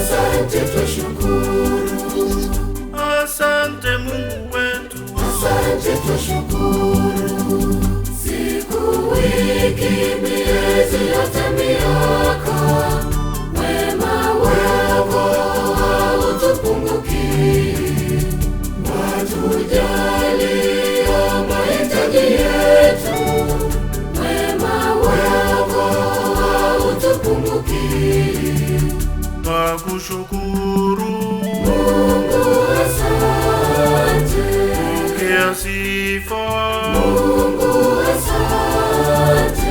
Asante twashukuru, asante Mungu wetu, asante twashukuru. Siku, wiki, miezi, hata miaka, wema wako hautupunguki. Watujalia mahitaji yetu, wema wako hautupunguki. Twakushukuru Mungu, asante. pokea sifa. Mungu, asante.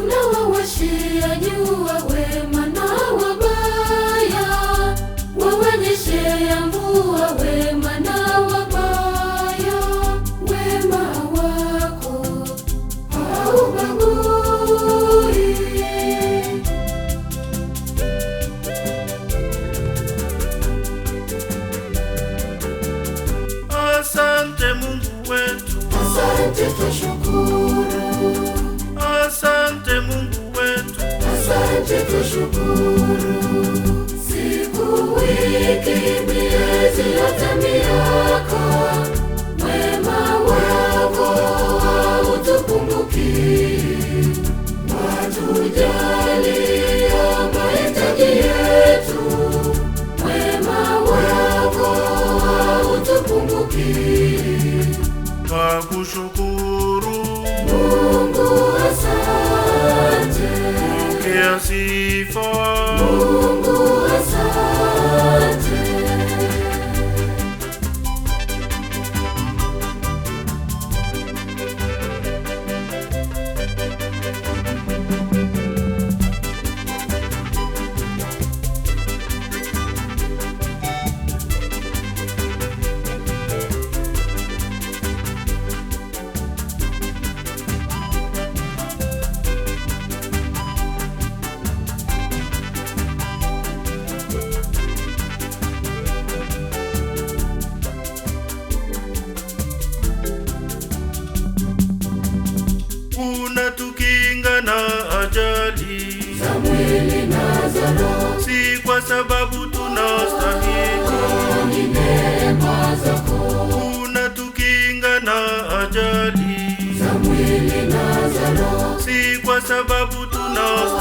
Unawawashia jua wema na wabaya, wawanyeshea mvua wema na wabaya. Wema wako haubagui. Asante Mungu wetu, Asante twashukuru, asante Mungu wetu, asante twashukuru. Siku, wiki, miezi, hata miaka, wema wako hautupunguki. Watujalia mahitaji yetu, wema wako hautupunguki. twakushukuru Mungu, asante. pokea sifa. Mungu, asante. Unatukinga na ajali Za mwili na za roho, si kwa sababu tunastahili. ni neema zako. Unatukinga na ajali Za mwili na za roho, si kwa sababu tunastahili.